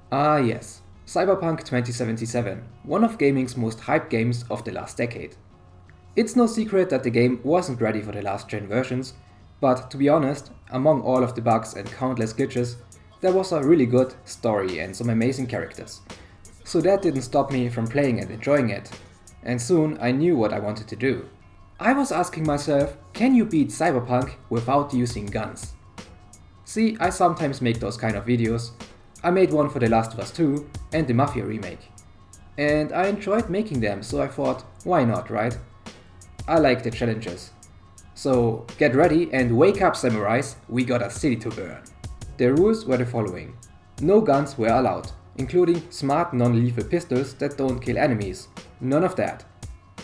Ah yes, Cyberpunk 2077, one of gaming's most hyped games of the last decade. It's no secret that the game wasn't ready for the last gen versions, but to be honest, among all of the bugs and countless glitches, there was a really good story and some amazing characters. So that didn't stop me from playing and enjoying it, and soon I knew what I wanted to do. I was asking myself, can you beat Cyberpunk without using guns? See, I sometimes make those kind of videos. I made one for The Last of Us 2 and the Mafia remake. And I enjoyed making them, so I thought, why not, right? I like the challenges. So get ready and wake up, samurais, we got a city to burn. The rules were the following. No guns were allowed, including smart non-lethal pistols that don't kill enemies. None of that.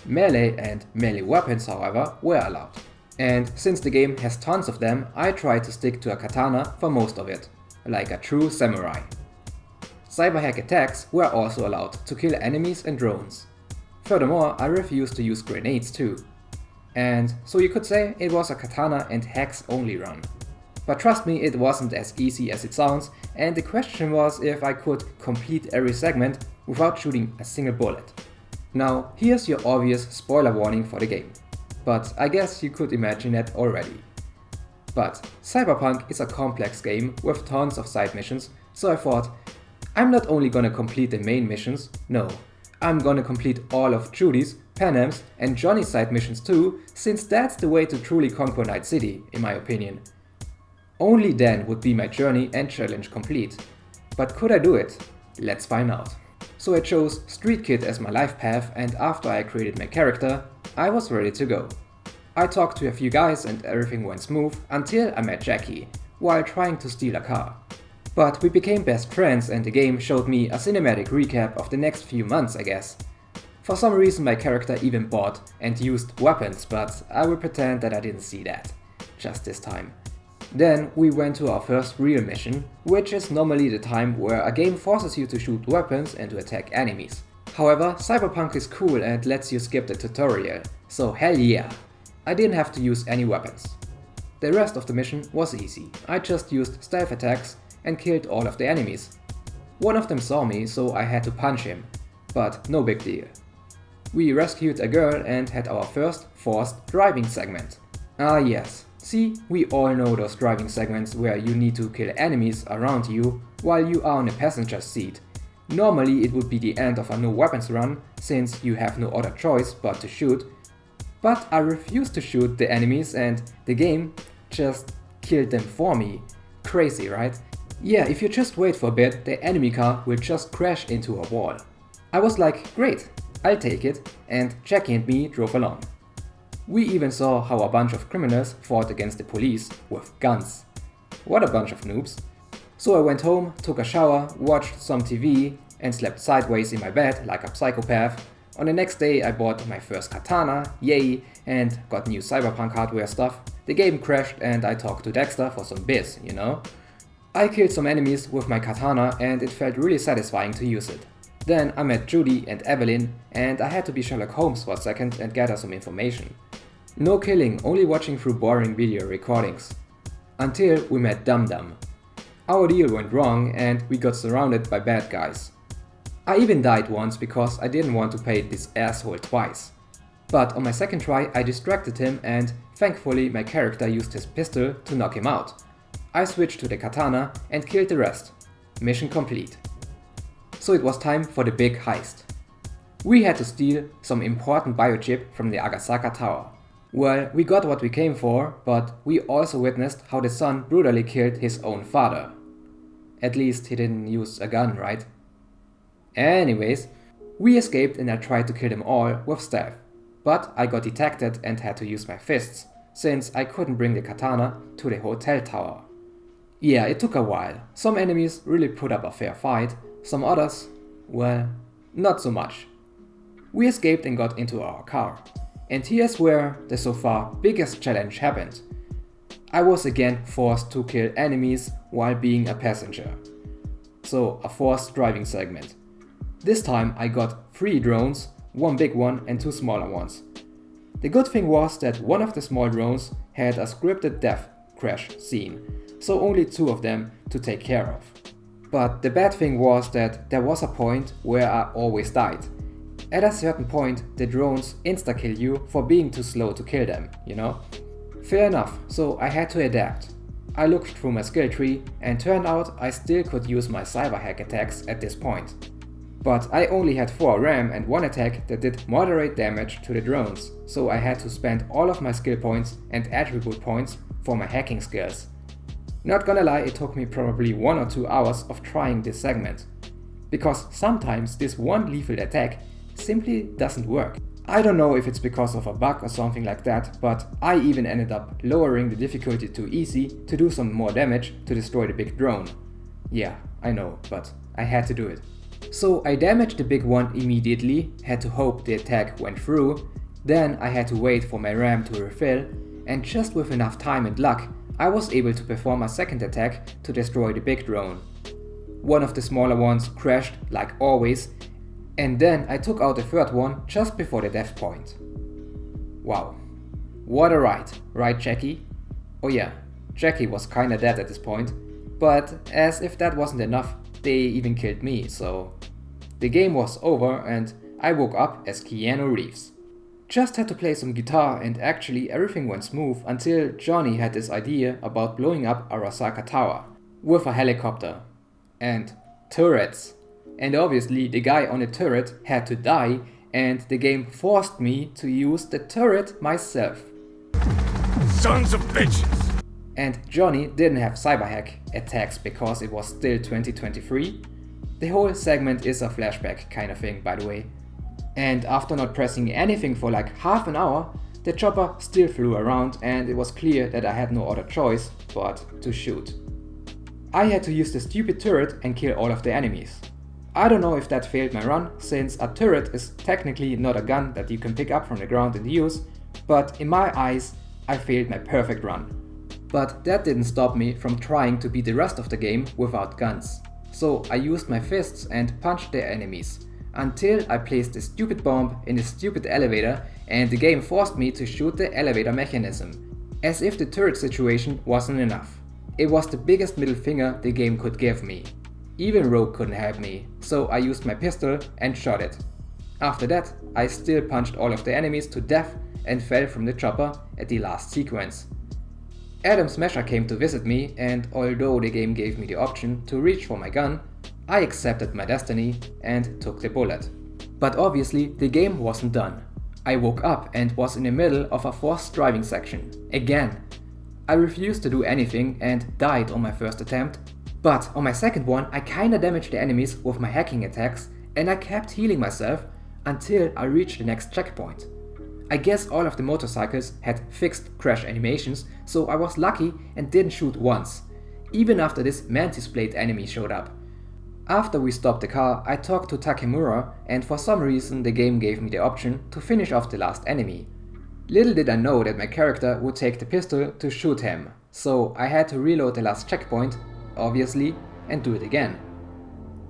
Melee and melee weapons, however, were allowed. And since the game has tons of them, I tried to stick to a katana for most of it, like a true samurai. Cyberhack attacks were also allowed to kill enemies and drones. Furthermore, I refused to use grenades too. And so you could say it was a katana and hacks only run. But trust me, it wasn't as easy as it sounds, and the question was if I could complete every segment without shooting a single bullet. Now, here's your obvious spoiler warning for the game. But I guess you could imagine that already. But Cyberpunk is a complex game with tons of side missions, so I thought, I'm not only gonna complete the main missions, no, I'm gonna complete all of Judy's, Panam's and Johnny's side missions too, since that's the way to truly conquer Night City, in my opinion. Only then would be my journey and challenge complete. But could I do it? Let's find out. So I chose Street Kid as my life path, and after I created my character, I was ready to go. I talked to a few guys and everything went smooth until I met Jackie, while trying to steal a car. But we became best friends and the game showed me a cinematic recap of the next few months, I guess. For some reason my character even bought and used weapons, but I will pretend that I didn't see that. Just this time. Then we went to our first real mission, which is normally the time where a game forces you to shoot weapons and to attack enemies. However, Cyberpunk is cool and lets you skip the tutorial, so hell yeah! I didn't have to use any weapons. The rest of the mission was easy. I just used stealth attacks and killed all of the enemies. One of them saw me, so I had to punch him, but no big deal. We rescued a girl and had our first forced driving segment. Ah yes, see, we all know those driving segments where you need to kill enemies around you while you are on the passenger seat. Normally it would be the end of a no weapons run, since you have no other choice but to shoot. But I refused to shoot the enemies and the game just killed them for me. Crazy, right? Yeah, if you just wait for a bit, the enemy car will just crash into a wall. I was like, great, I'll take it, and Jackie and me drove along. We even saw how a bunch of criminals fought against the police with guns. What a bunch of noobs. So I went home, took a shower, watched some TV, and slept sideways in my bed like a psychopath. On the next day I bought my first katana, yay, and got new Cyberpunk hardware stuff. The game crashed and I talked to Dexter for some biz, you know? I killed some enemies with my katana and it felt really satisfying to use it. Then I met Judy and Evelyn and I had to be Sherlock Holmes for a second and gather some information. No killing, only watching through boring video recordings. Until we met Dum Dum. Our deal went wrong and we got surrounded by bad guys. I even died once because I didn't want to pay this asshole twice. But on my second try I distracted him and thankfully my character used his pistol to knock him out. I switched to the katana and killed the rest. Mission complete. So it was time for the big heist. We had to steal some important biochip from the Agasaka Tower. Well, we got what we came for, but we also witnessed how the son brutally killed his own father. At least he didn't use a gun, right? Anyways, we escaped and I tried to kill them all with stealth. But I got detected and had to use my fists, since I couldn't bring the katana to the hotel tower. Yeah, it took a while. Some enemies really put up a fair fight, some others, well, not so much. We escaped and got into our car. And here's where the so far biggest challenge happened. I was again forced to kill enemies while being a passenger. So a forced driving segment. This time I got 3 drones, 1 big one and 2 smaller ones. The good thing was that one of the small drones had a scripted death crash scene, so only 2 of them to take care of. But the bad thing was that there was a point where I always died. At a certain point, the drones insta-kill you for being too slow to kill them, you know? Fair enough, so I had to adapt. I looked through my skill tree and turned out I still could use my Cyberhack attacks at this point. But I only had 4 RAM and 1 attack that did moderate damage to the drones, so I had to spend all of my skill points and attribute points for my hacking skills. Not gonna lie, it took me probably 1 or 2 hours of trying this segment. Because sometimes this one lethal attack simply doesn't work. I don't know if it's because of a bug or something like that, but I even ended up lowering the difficulty to easy to do some more damage to destroy the big drone. Yeah, I know, but I had to do it. So I damaged the big one immediately, had to hope the attack went through, then I had to wait for my RAM to refill, and just with enough time and luck, I was able to perform a second attack to destroy the big drone. One of the smaller ones crashed like always, and then I took out the third one just before the death point. Wow. What a ride, right Jackie? Oh yeah, Jackie was kinda dead at this point, but as if that wasn't enough, they even killed me, so the game was over and I woke up as Keanu Reeves. Just had to play some guitar and actually everything went smooth until Johnny had this idea about blowing up Arasaka Tower with a helicopter and turrets. And obviously the guy on the turret had to die and the game forced me to use the turret myself. Sons of bitches! And Johnny didn't have Cyberhack attacks because it was still 2023. The whole segment is a flashback kind of thing, by the way. And after not pressing anything for like half an hour, the chopper still flew around and it was clear that I had no other choice but to shoot. I had to use the stupid turret and kill all of the enemies. I don't know if that failed my run, since a turret is technically not a gun that you can pick up from the ground and use, but in my eyes, I failed my perfect run. But that didn't stop me from trying to beat the rest of the game without guns. So I used my fists and punched the enemies, until I placed the stupid bomb in the stupid elevator and the game forced me to shoot the elevator mechanism, as if the turret situation wasn't enough. It was the biggest middle finger the game could give me. Even Rogue couldn't help me, so I used my pistol and shot it. After that, I still punched all of the enemies to death and fell from the chopper at the last sequence. Adam Smasher came to visit me, and although the game gave me the option to reach for my gun, I accepted my destiny and took the bullet. But obviously the game wasn't done. I woke up and was in the middle of a forced driving section, again. I refused to do anything and died on my first attempt, but on my second one I kinda damaged the enemies with my hacking attacks and I kept healing myself until I reached the next checkpoint. I guess all of the motorcycles had fixed crash animations, so I was lucky and didn't shoot once, even after this mantis blade enemy showed up. After we stopped the car, I talked to Takemura and for some reason the game gave me the option to finish off the last enemy. Little did I know that my character would take the pistol to shoot him, so I had to reload the last checkpoint, obviously, and do it again.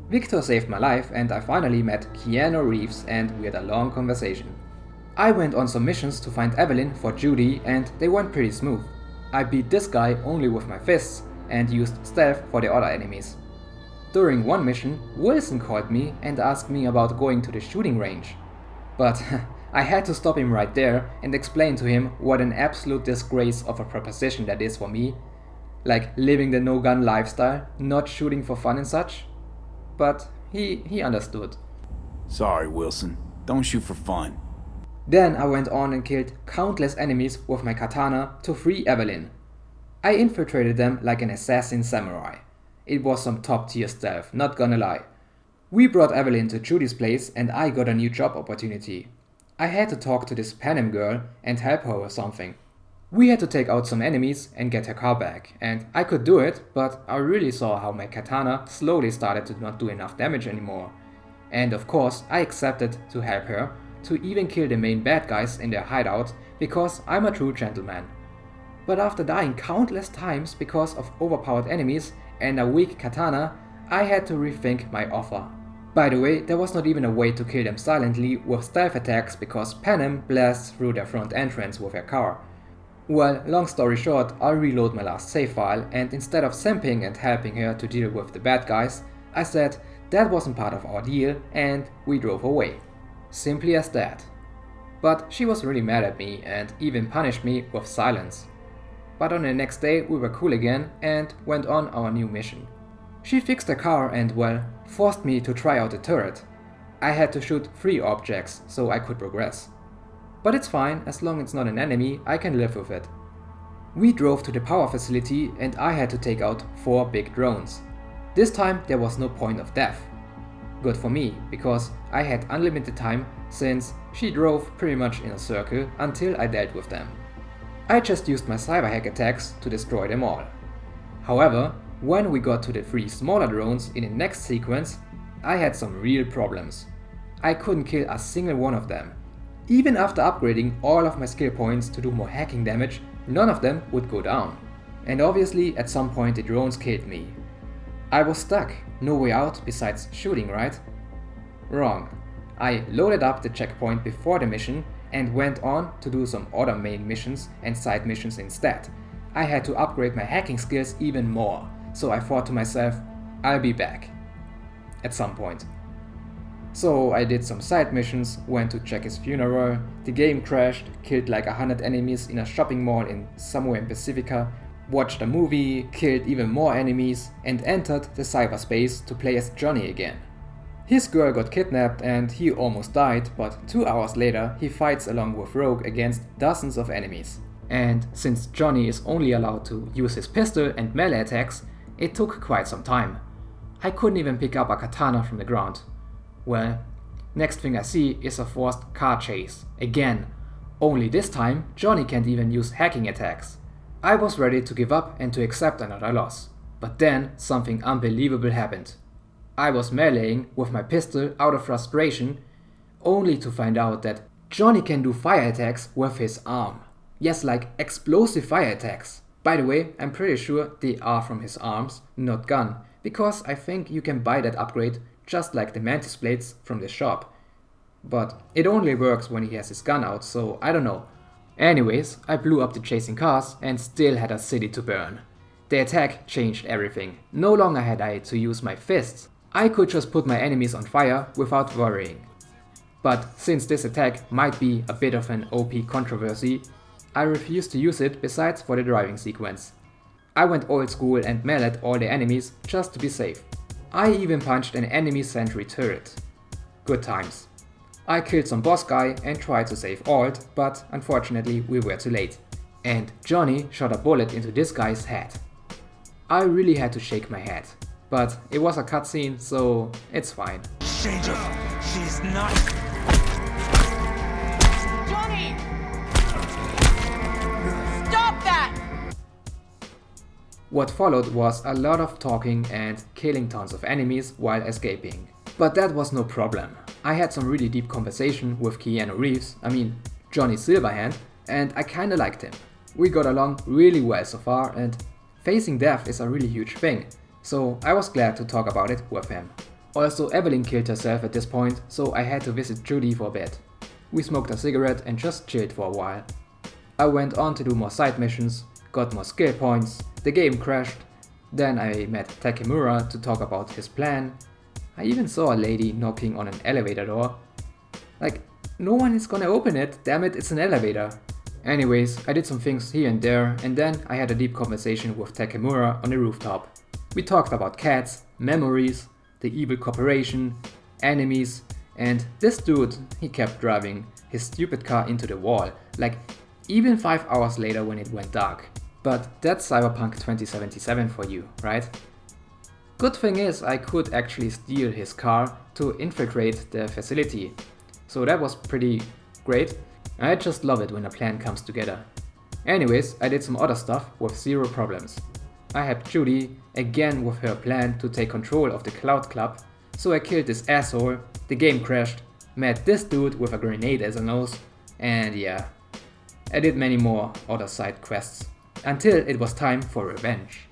Victor saved my life and I finally met Keanu Reeves and we had a long conversation. I went on some missions to find Evelyn for Judy and they went pretty smooth. I beat this guy only with my fists and used stealth for the other enemies. During one mission, Wilson called me and asked me about going to the shooting range. But I had to stop him right there and explain to him what an absolute disgrace of a proposition that is for me. Like living the no-gun lifestyle, not shooting for fun and such. But he understood. Sorry, Wilson. Don't shoot for fun. Then I went on and killed countless enemies with my katana to free Evelyn. I infiltrated them like an assassin samurai. It was some top tier stealth, not gonna lie. We brought Evelyn to Judy's place and I got a new job opportunity. I had to talk to this Panem girl and help her with something. We had to take out some enemies and get her car back, and I could do it, but I really saw how my katana slowly started to not do enough damage anymore. And of course I accepted to help her, to even kill the main bad guys in their hideout, because I'm a true gentleman. But after dying countless times because of overpowered enemies and a weak katana, I had to rethink my offer. By the way, there was not even a way to kill them silently with stealth attacks because Panem blasts through their front entrance with her car. Well, long story short, I reload my last save file and instead of simping and helping her to deal with the bad guys, I said that wasn't part of our deal and we drove away. Simply as that. But she was really mad at me and even punished me with silence. But on the next day we were cool again and went on our new mission. She fixed the car and, well, forced me to try out the turret. I had to shoot 3 objects so I could progress. But it's fine, as long as it's not an enemy, I can live with it. We drove to the power facility and I had to take out 4 big drones. This time there was no point of death. Good for me, because I had unlimited time since she drove pretty much in a circle until I dealt with them. I just used my cyberhack attacks to destroy them all. However, when we got to the 3 smaller drones in the next sequence, I had some real problems. I couldn't kill a single one of them. Even after upgrading all of my skill points to do more hacking damage, none of them would go down. And obviously at some point the drones killed me. I was stuck, no way out besides shooting, right? Wrong. I loaded up the checkpoint before the mission and went on to do some other main missions and side missions instead. I had to upgrade my hacking skills even more, so I thought to myself, I'll be back. At some point. So I did some side missions, went to check his funeral, the game crashed, killed like 100 enemies in a shopping mall in somewhere in Pacifica, watched a movie, killed even more enemies, and entered the cyberspace to play as Johnny again. His girl got kidnapped and he almost died, but 2 hours later he fights along with Rogue against dozens of enemies. And since Johnny is only allowed to use his pistol and melee attacks, it took quite some time. I couldn't even pick up a katana from the ground. Well, next thing I see is a forced car chase. Again. Only this time, Johnny can't even use hacking attacks. I was ready to give up and to accept another loss. But then something unbelievable happened. I was meleeing with my pistol out of frustration, only to find out that Johnny can do fire attacks with his arm. Yes, like explosive fire attacks. By the way, I'm pretty sure they are from his arms, not gun, because I think you can buy that upgrade just like the mantis blades from the shop. But it only works when he has his gun out, so I don't know. Anyways, I blew up the chasing cars and still had a city to burn. The attack changed everything. No longer had I to use my fists. I could just put my enemies on fire without worrying. But since this attack might be a bit of an OP controversy, I refused to use it besides for the driving sequence. I went old school and meleeed all the enemies just to be safe. I even punched an enemy sentry turret. Good times. I killed some boss guy and tried to save Alt, but unfortunately we were too late. And Johnny shot a bullet into this guy's head. I really had to shake my head. But it was a cutscene, so it's fine. Change her. She's not. Johnny! Stop that! What followed was a lot of talking and killing tons of enemies while escaping. But that was no problem. I had some really deep conversation with Keanu Reeves, Johnny Silverhand, and I kinda liked him. We got along really well so far, and facing death is a really huge thing, so I was glad to talk about it with him. Also, Evelyn killed herself at this point, so I had to visit Judy for a bit. We smoked a cigarette and just chilled for a while. I went on to do more side missions, got more skill points, the game crashed, then I met Takemura to talk about his plan. I even saw a lady knocking on an elevator door. Like, no one is gonna open it, damn it, it's an elevator. Anyways, I did some things here and there, and then I had a deep conversation with Takemura on the rooftop. We talked about cats, memories, the evil corporation, enemies, and this dude, he kept driving his stupid car into the wall, like even 5 hours later when it went dark. But that's Cyberpunk 2077 for you, right? Good thing is I could actually steal his car to infiltrate the facility, so that was pretty great. I just love it when a plan comes together. Anyways, I did some other stuff with zero problems. I helped Judy again with her plan to take control of the Cloud Club, so I killed this asshole, the game crashed, met this dude with a grenade as a nose, and yeah. I did many more other side quests, until it was time for revenge.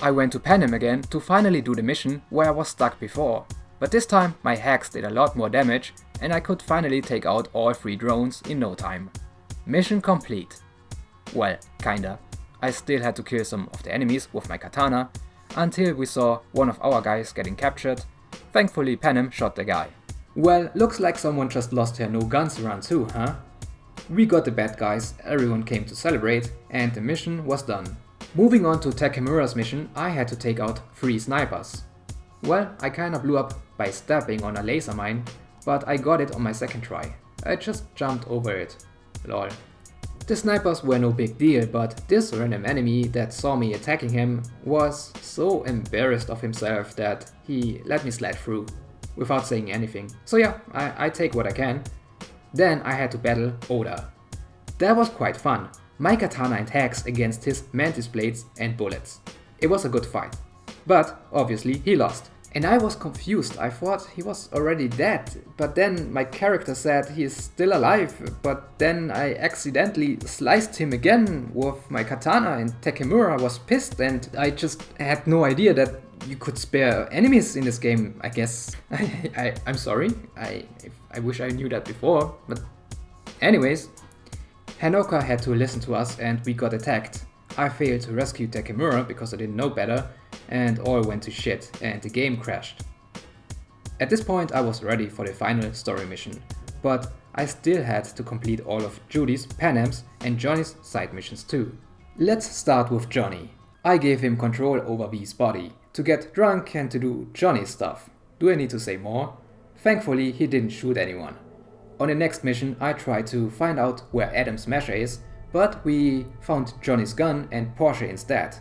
I went to Panem again to finally do the mission where I was stuck before, but this time my hacks did a lot more damage and I could finally take out all 3 drones in no time. Mission complete. Well, kinda. I still had to kill some of the enemies with my katana. until we saw one of our guys getting captured. Thankfully Panem shot the guy. Well, looks like someone just lost her no guns run too, huh? We got the bad guys, everyone came to celebrate, and the mission was done. Moving on to Takemura's mission, I had to take out 3 snipers. Well, I kinda blew up by stepping on a laser mine, but I got it on my second try. I just jumped over it. Lol. The snipers were no big deal, but this random enemy that saw me attacking him was so embarrassed of himself that he let me slide through without saying anything. So yeah, I take what I can. Then I had to battle Oda. That was quite fun. My katana and hacks against his mantis blades and bullets. It was a good fight. But obviously he lost. And I was confused, I thought he was already dead, but then my character said he is still alive, but then I accidentally sliced him again with my katana and Takemura was pissed and I just had no idea that you could spare enemies in this game, I guess. I'm sorry, I wish I knew that before, but anyways. Hanoka had to listen to us and we got attacked. I failed to rescue Takemura because I didn't know better, and all went to shit and the game crashed. At this point I was ready for the final story mission, but I still had to complete all of Judy's, Panem's and Johnny's side missions too. Let's start with Johnny. I gave him control over V's body, to get drunk and to do Johnny's stuff. Do I need to say more? Thankfully he didn't shoot anyone. On the next mission I tried to find out where Adam's measure is, but we found Johnny's gun and Porsche instead.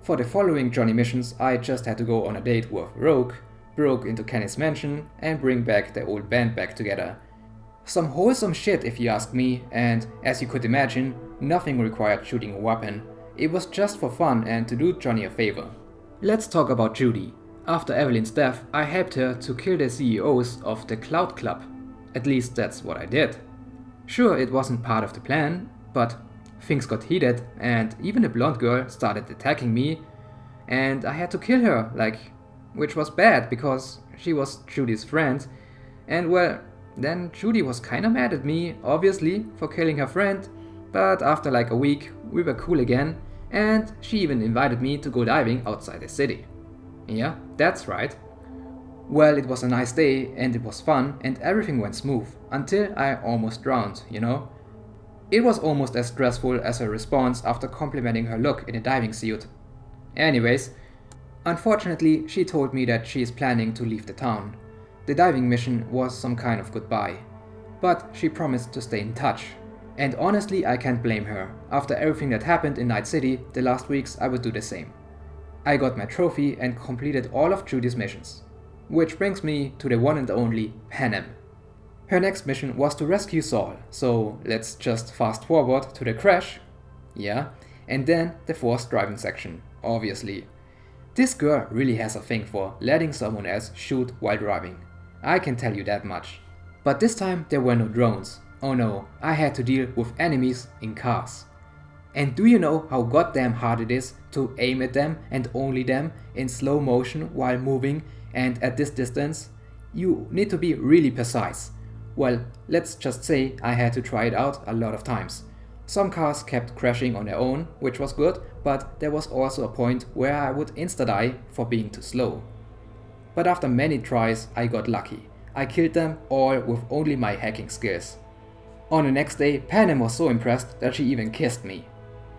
For the following Johnny missions I just had to go on a date with Rogue, broke into Kenny's mansion and bring back the old band back together. Some wholesome shit if you ask me, and as you could imagine, nothing required shooting a weapon. It was just for fun and to do Johnny a favor. Let's talk about Judy. After Evelyn's death I helped her to kill the CEOs of the Cloud Club. At least that's what I did. Sure, it wasn't part of the plan, but things got heated and even the blonde girl started attacking me and I had to kill her, which was bad because she was Judy's friend, and well, then Judy was kinda mad at me, obviously, for killing her friend, but after a week we were cool again and she even invited me to go diving outside the city. Yeah, that's right. Well, it was a nice day and it was fun and everything went smooth, until I almost drowned, you know? It was almost as stressful as her response after complimenting her look in a diving suit. Anyways, unfortunately she told me that she is planning to leave the town. The diving mission was some kind of goodbye, but she promised to stay in touch. And honestly I can't blame her. After everything that happened in Night City the last weeks I would do the same. I got my trophy and completed all of Judy's missions. Which brings me to the one and only Panem. Her next mission was to rescue Saul, so let's just fast forward to the crash, yeah, and then the forced driving section, obviously. This girl really has a thing for letting someone else shoot while driving, I can tell you that much. But this time there were no drones, oh no, I had to deal with enemies in cars. And do you know how goddamn hard it is to aim at them and only them in slow motion while moving and at this distance? You need to be really precise. Well, let's just say I had to try it out a lot of times. Some cars kept crashing on their own, which was good, but there was also a point where I would insta-die for being too slow. But after many tries I got lucky. I killed them all with only my hacking skills. On the next day Panem was so impressed that she even kissed me.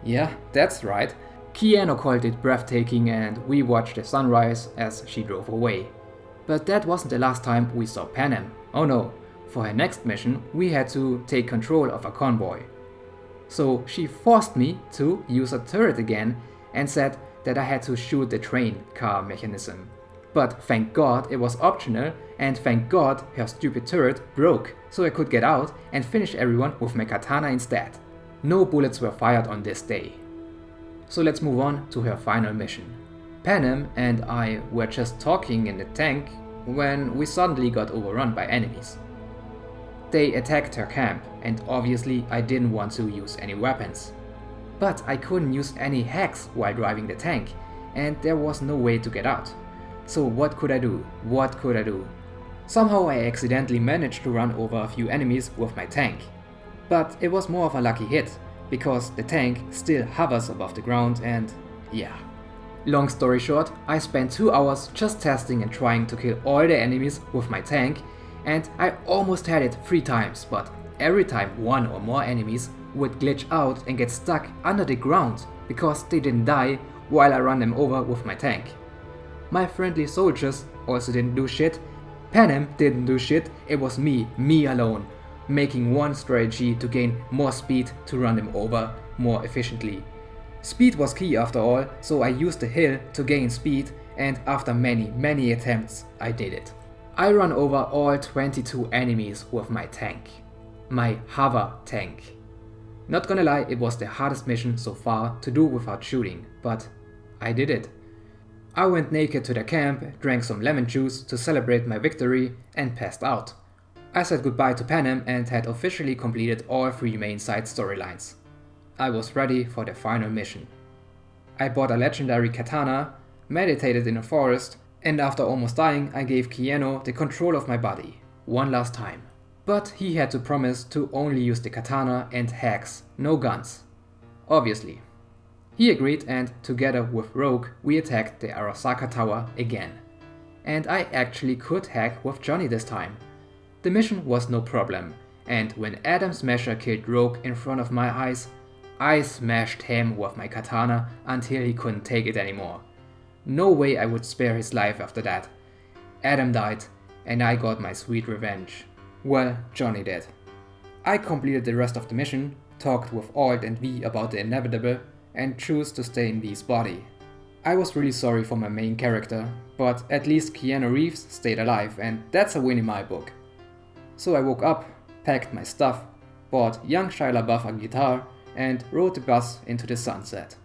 Yeah, that's right. Keanu called it breathtaking and we watched the sunrise as she drove away. But that wasn't the last time we saw Panem. Oh no. For her next mission, we had to take control of a convoy. So she forced me to use a turret again and said that I had to shoot the train car mechanism. But thank God it was optional and thank God her stupid turret broke so I could get out and finish everyone with my katana instead. No bullets were fired on this day. So let's move on to her final mission. Panem and I were just talking in the tank when we suddenly got overrun by enemies. They attacked her camp and obviously I didn't want to use any weapons. But I couldn't use any hacks while driving the tank and there was no way to get out. So what could I do? Somehow I accidentally managed to run over a few enemies with my tank. But it was more of a lucky hit, because the tank still hovers above the ground and yeah. Long story short, I spent 2 hours just testing and trying to kill all the enemies with my tank, and I almost had it 3 times, but every time one or more enemies would glitch out and get stuck under the ground because they didn't die while I ran them over with my tank. My friendly soldiers also didn't do shit, Panem didn't do shit, it was me alone, making one strategy to gain more speed to run them over more efficiently. Speed was key after all, so I used the hill to gain speed, and after many attempts I did it. I ran over all 22 enemies with my tank. My hover tank. Not gonna lie, it was the hardest mission so far to do without shooting, but I did it. I went naked to the camp, drank some lemon juice to celebrate my victory, and passed out. I said goodbye to Panem and had officially completed all 3 main side storylines. I was ready for the final mission. I bought a legendary katana, meditated in a forest, and after almost dying I gave Keanu the control of my body, one last time. But he had to promise to only use the katana and hacks, no guns. Obviously. He agreed, and together with Rogue we attacked the Arasaka Tower again. And I actually could hack with Johnny this time. The mission was no problem, and when Adam Smasher killed Rogue in front of my eyes, I smashed him with my katana until he couldn't take it anymore. No way I would spare his life after that. Adam died, and I got my sweet revenge. Well, Johnny did. I completed the rest of the mission, talked with Alt and V about the inevitable, and chose to stay in V's body. I was really sorry for my main character, but at least Keanu Reeves stayed alive, and that's a win in my book. So I woke up, packed my stuff, bought young Shia LaBeouf a guitar, and rode the bus into the sunset.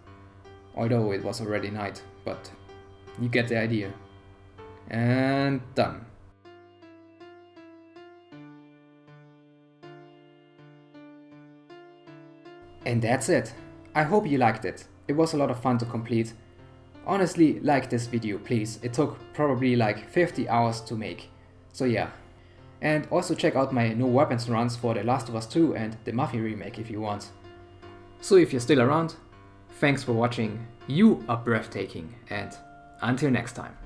Although it was already night, but you get the idea. And done. And that's it. I hope you liked it. It was a lot of fun to complete. Honestly, like this video please, it took probably like 50 hours to make. So yeah. And also check out my no weapons runs for The Last of Us 2 and the Mafia remake if you want. So if you're still around, thanks for watching, you are breathtaking, and until next time.